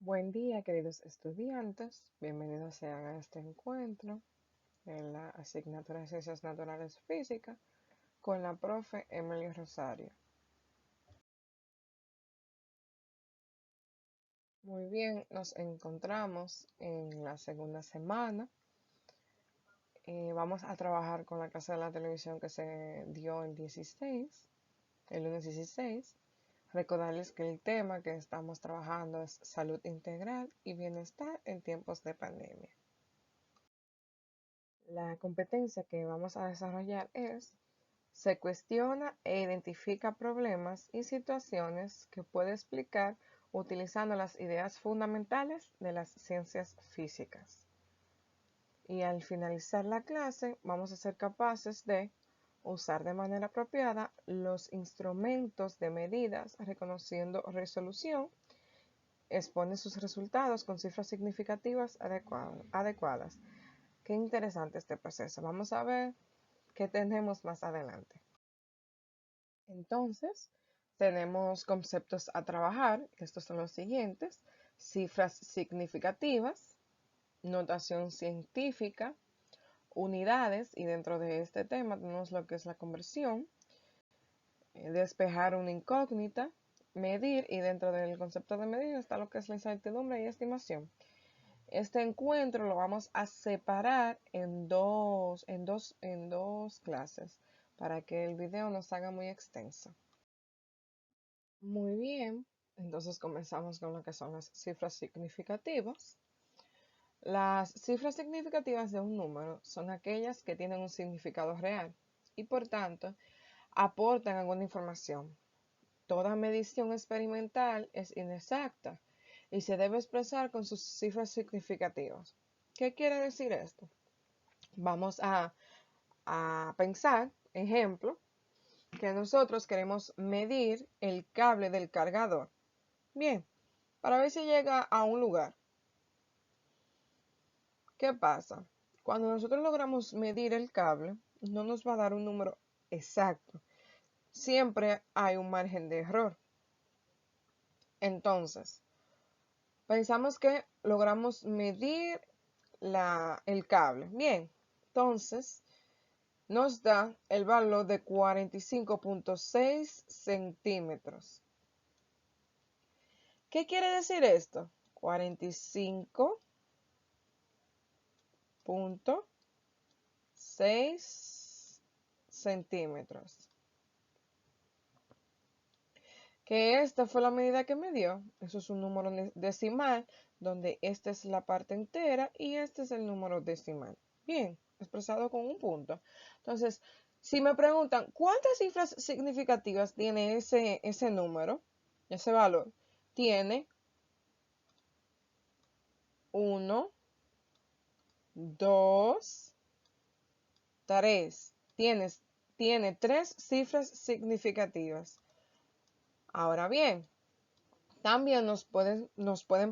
Buen día, queridos estudiantes. Bienvenidos sean a este encuentro en la asignatura de Ciencias Naturales Física con la profe Emily Rosario. Muy bien, nos encontramos en la segunda semana. Vamos a trabajar con la clase de la televisión que se dio el lunes 16. Recordarles que el tema que estamos trabajando es salud integral y bienestar en tiempos de pandemia. La competencia que vamos a desarrollar se cuestiona e identifica problemas y situaciones que puede explicar utilizando las ideas fundamentales de las ciencias físicas. Y al finalizar la clase vamos a ser capaces de usar de manera apropiada los instrumentos de medidas reconociendo resolución, expone sus resultados con cifras significativas adecuadas. Qué interesante este proceso. Vamos a ver qué tenemos más adelante. Entonces, tenemos conceptos a trabajar. Estos son los siguientes: cifras significativas, notación científica, unidades, y dentro de este tema tenemos lo que es la conversión, despejar una incógnita, medir, y dentro del concepto de medir está lo que es la incertidumbre y estimación. Este encuentro lo vamos a separar en dos clases para que el video no se haga muy extenso. Muy bien, entonces comenzamos con lo que son las cifras significativas. Las cifras significativas de un número son aquellas que tienen un significado real y por tanto aportan alguna información. Toda medición experimental es inexacta y se debe expresar con sus cifras significativas. ¿Qué quiere decir esto? Vamos a pensar, ejemplo, que nosotros queremos medir el cable del cargador. Bien, para ver si llega a un lugar. ¿Qué pasa? Cuando nosotros logramos medir el cable, no nos va a dar un número exacto. Siempre hay un margen de error. Entonces, pensamos que logramos medir el cable. Bien, entonces nos da el valor de 45.6 centímetros. ¿Qué quiere decir esto? 45.6 centímetros. Que esta fue la medida que me dio. Eso es un número decimal, donde esta es la parte entera y este es el número decimal. Bien, expresado con un punto. Entonces, si me preguntan cuántas cifras significativas tiene ese número, ese valor, tiene 1, 2, 3. Tiene 3 cifras significativas. Ahora bien, también nos pueden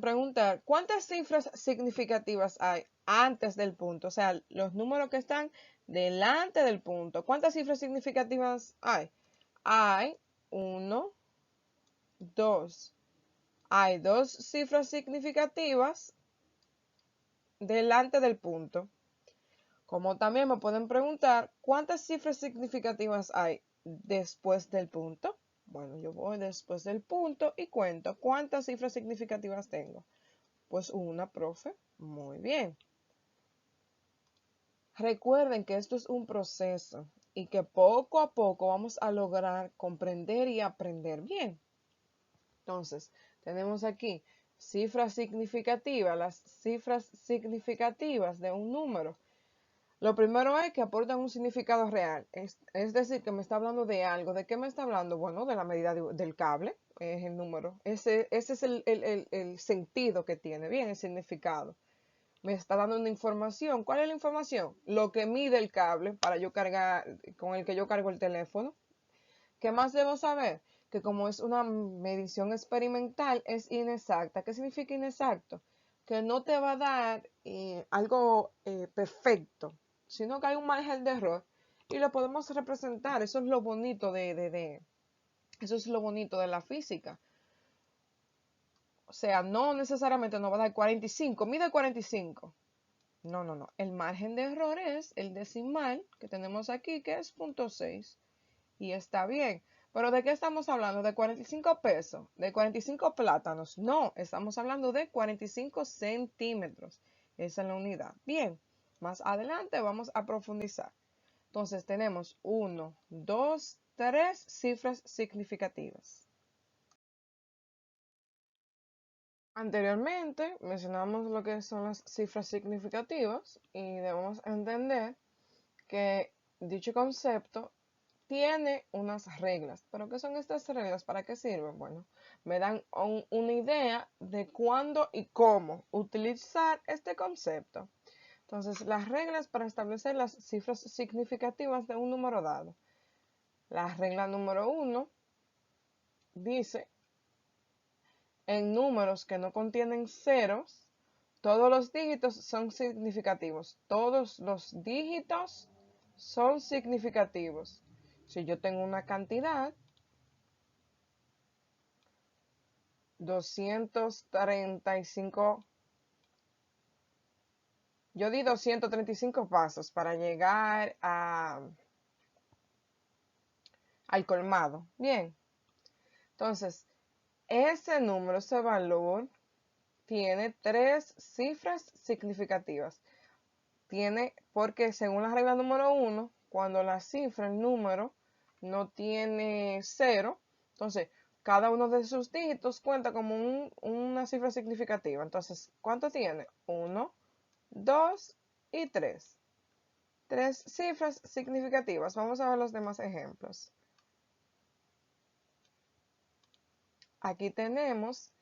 preguntar cuántas cifras significativas hay antes del punto, o sea, los números que están delante del punto. ¿Cuántas cifras significativas hay? Hay 1, 2. Hay 2 cifras significativas delante del punto. Como también me pueden preguntar cuántas cifras significativas hay después del punto. Bueno, yo voy después del punto y cuento cuántas cifras significativas tengo. Pues una, profe. Muy bien. Recuerden que esto es un proceso y que poco a poco vamos a lograr comprender y aprender bien. Entonces, tenemos aquí cifras significativas, las cifras significativas de un número. Lo primero es que aportan un significado real, es decir, que me está hablando de algo. ¿De qué me está hablando? Bueno, de la medida del cable, es el número. Ese es el sentido que tiene, bien, el significado. Me está dando una información. ¿Cuál es la información? Lo que mide el cable para yo cargar, con el que yo cargo el teléfono. ¿Qué más debo saber? Que como es una medición experimental, es inexacta. ¿Qué significa inexacto? Que no te va a dar algo perfecto, sino que hay un margen de error y lo podemos representar. Eso es lo bonito eso es lo bonito de la física. O sea, no necesariamente nos va a dar 45, mide 45. No, no, no. El margen de error es el decimal que tenemos aquí, que es 0.6. Y está bien. Pero ¿de qué estamos hablando? ¿De 45 pesos? ¿De 45 plátanos? No, estamos hablando de 45 centímetros. Esa es la unidad. Bien, más adelante vamos a profundizar. Entonces tenemos 1, 2, 3 cifras significativas. Anteriormente mencionamos lo que son las cifras significativas y debemos entender que dicho concepto tiene unas reglas. ¿Pero qué son estas reglas? ¿Para qué sirven? Bueno, me dan una idea de cuándo y cómo utilizar este concepto. Entonces, las reglas para establecer las cifras significativas de un número dado. La regla número 1 dice, en números que no contienen ceros, todos los dígitos son significativos. Todos los dígitos son significativos. Si yo tengo una cantidad, 235, yo di 235 pasos para llegar al colmado. Bien, entonces, ese número, ese valor, tiene tres cifras significativas. Porque según la regla número 1, cuando la cifra, el número, no tiene cero, entonces cada uno de sus dígitos cuenta como una cifra significativa. Entonces, ¿cuánto tiene? 1, 2 y 3. Tres cifras significativas. Vamos a ver los demás ejemplos. Aquí tenemos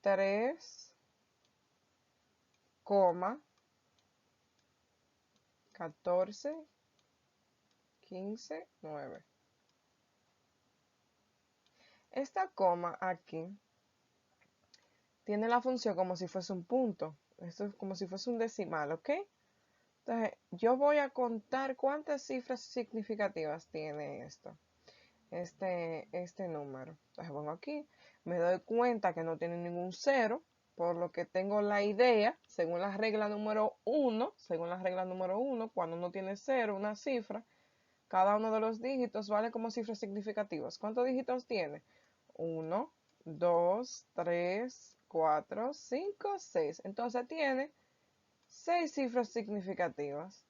3, 14, 15, 9. Esta coma aquí tiene la función como si fuese un punto. Esto es como si fuese un decimal, ¿ok? Entonces, yo voy a contar cuántas cifras significativas tiene este número. Entonces, pongo aquí, me doy cuenta que no tiene ningún cero, por lo que tengo la idea, según la regla número 1, cuando no tiene cero, una cifra, cada uno de los dígitos vale como cifras significativas. ¿Cuántos dígitos tiene? 1, 2, 3, 4, 5, 6. Entonces tiene 6 cifras significativas.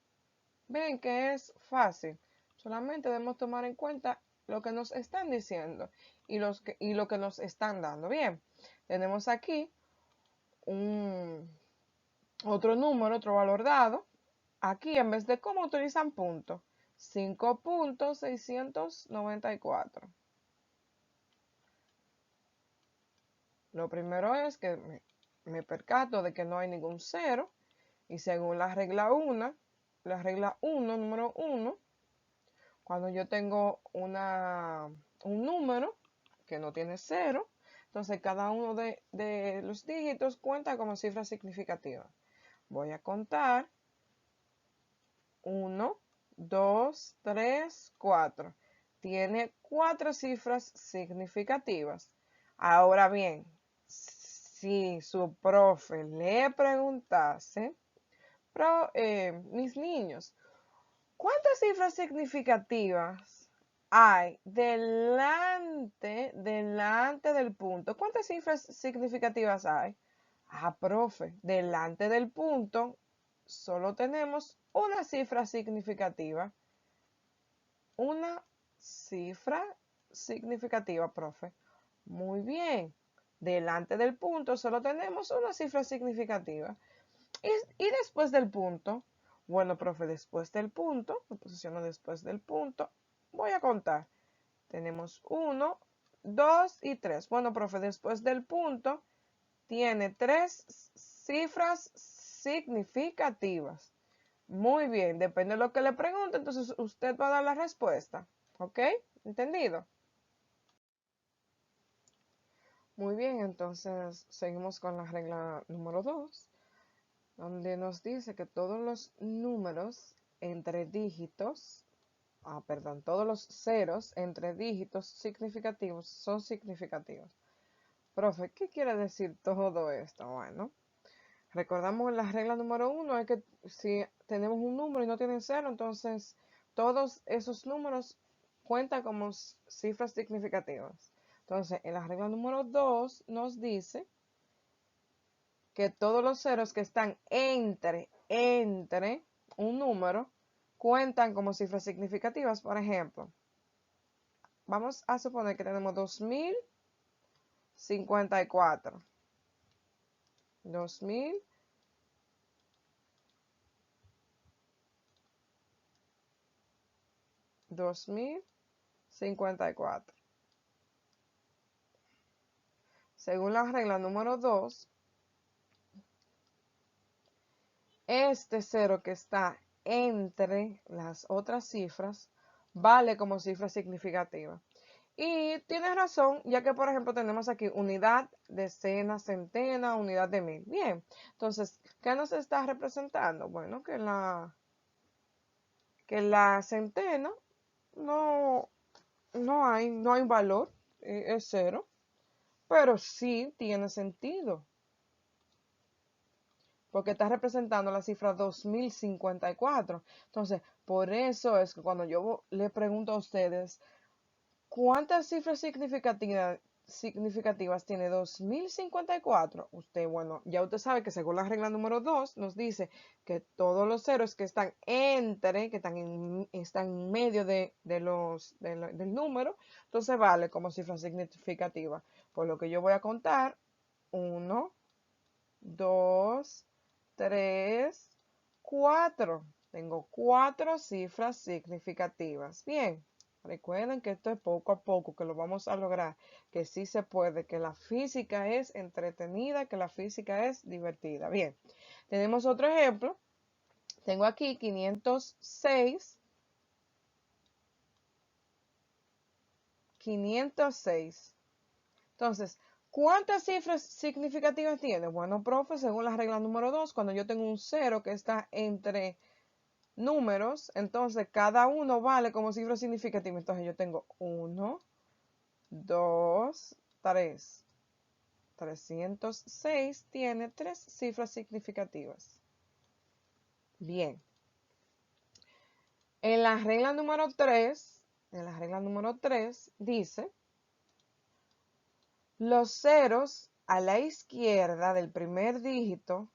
Ven que es fácil. Solamente debemos tomar en cuenta lo que nos están diciendo y lo que nos están dando. Bien, tenemos aquí otro número, otro valor dado. Aquí en vez de cómo utilizan puntos, 5.694. Lo primero es que me percato de que no hay ningún cero y según la regla 1, número 1, cuando yo tengo un número que no tiene cero, entonces cada uno de los dígitos cuenta como cifra significativa. Voy a contar 1, 2, 3, 4. Tiene 4 cifras significativas. Ahora bien, si su profe le preguntase, mis niños, ¿cuántas cifras significativas hay delante del punto? ¿Cuántas cifras significativas hay? Ah, profe, delante del punto solo tenemos una cifra significativa. Una cifra significativa, profe. Muy bien. Delante del punto solo tenemos una cifra significativa. Y después del punto, bueno, profe, después del punto, me posiciono después del punto, voy a contar. Tenemos 1, 2 y 3. Bueno, profe, después del punto tiene 3 cifras significativas. Muy bien, depende de lo que le pregunte, entonces usted va a dar la respuesta. ¿Ok? ¿Entendido? Muy bien, entonces seguimos con la regla número 2, donde nos dice que todos los números entre dígitos todos los ceros entre dígitos significativos son significativos. Profe, ¿qué quiere decir todo esto? Bueno, recordamos la regla número 1, es que si tenemos un número y no tiene cero, entonces todos esos números cuentan como cifras significativas. Entonces, en la regla número 2 nos dice que todos los ceros que están entre un número cuentan como cifras significativas. Por ejemplo, vamos a suponer que tenemos 2054. 2054. Según la regla número 2, este cero que está entre las otras cifras vale como cifra significativa. Y tienes razón, ya que por ejemplo tenemos aquí unidad, decena, centena, unidad de mil. Bien, entonces, ¿qué nos está representando? Bueno, que la centena no hay valor, es cero, pero sí tiene sentido, porque está representando la cifra 2054. Entonces, por eso es que cuando yo le pregunto a ustedes, ¿cuántas cifras significativas tiene 2054? Bueno, ya usted sabe que según la regla número 2 nos dice que todos los ceros que están están en medio del número, entonces vale como cifra significativa. Por lo que yo voy a contar 1, 2, 3, 4. Tengo 4 cifras significativas. Bien. Recuerden que esto es poco a poco, que lo vamos a lograr, que sí se puede, que la física es entretenida, que la física es divertida. Bien, tenemos otro ejemplo. Tengo aquí 506. 506. Entonces, ¿cuántas cifras significativas tiene? Bueno, profe, según la regla número 2, cuando yo tengo un cero que está entre números, entonces cada uno vale como cifra significativa. Entonces yo tengo 1, 2, 3. 306 tiene 3 cifras significativas. Bien. En la regla número 3, dice, los ceros a la izquierda del primer dígito,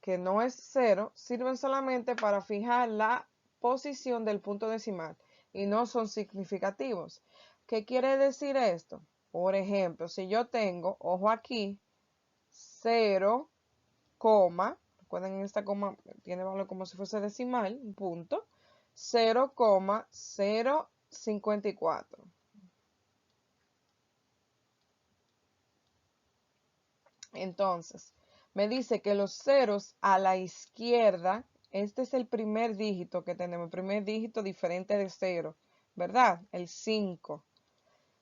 que no es 0, sirven solamente para fijar la posición del punto decimal y no son significativos. ¿Qué quiere decir esto? Por ejemplo, si yo tengo, ojo aquí, 0, recuerden en esta coma tiene valor como si fuese decimal, un punto, 0,054. Entonces, me dice que los ceros a la izquierda, este es el primer dígito que tenemos, el primer dígito diferente de 0, ¿verdad? El 5.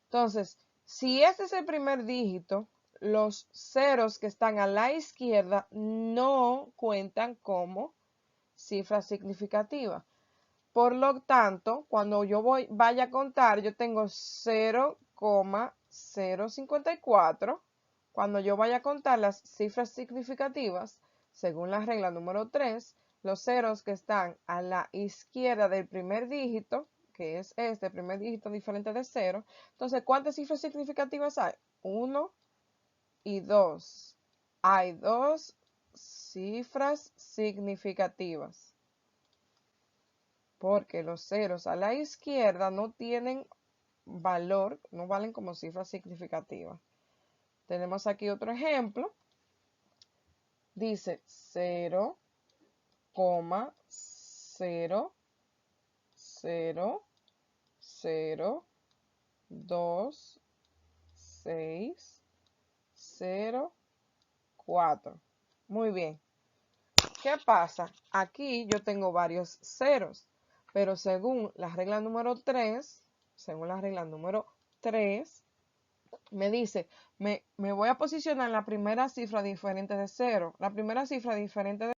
Entonces, si este es el primer dígito, los ceros que están a la izquierda no cuentan como cifra significativa. Por lo tanto, cuando yo vaya a contar, yo tengo 0,054. Cuando yo vaya a contar las cifras significativas, según la regla número 3, los ceros que están a la izquierda del primer dígito, que es este primer dígito diferente de 0, entonces, ¿cuántas cifras significativas hay? 1 y 2. Hay 2 cifras significativas, porque los ceros a la izquierda no tienen valor, no valen como cifra significativa. Tenemos aquí otro ejemplo. Dice 0,0002604. Muy bien. ¿Qué pasa? Aquí yo tengo varios ceros, pero según la regla número 3, me dice, me voy a posicionar la primera cifra diferente de 0. La primera cifra diferente de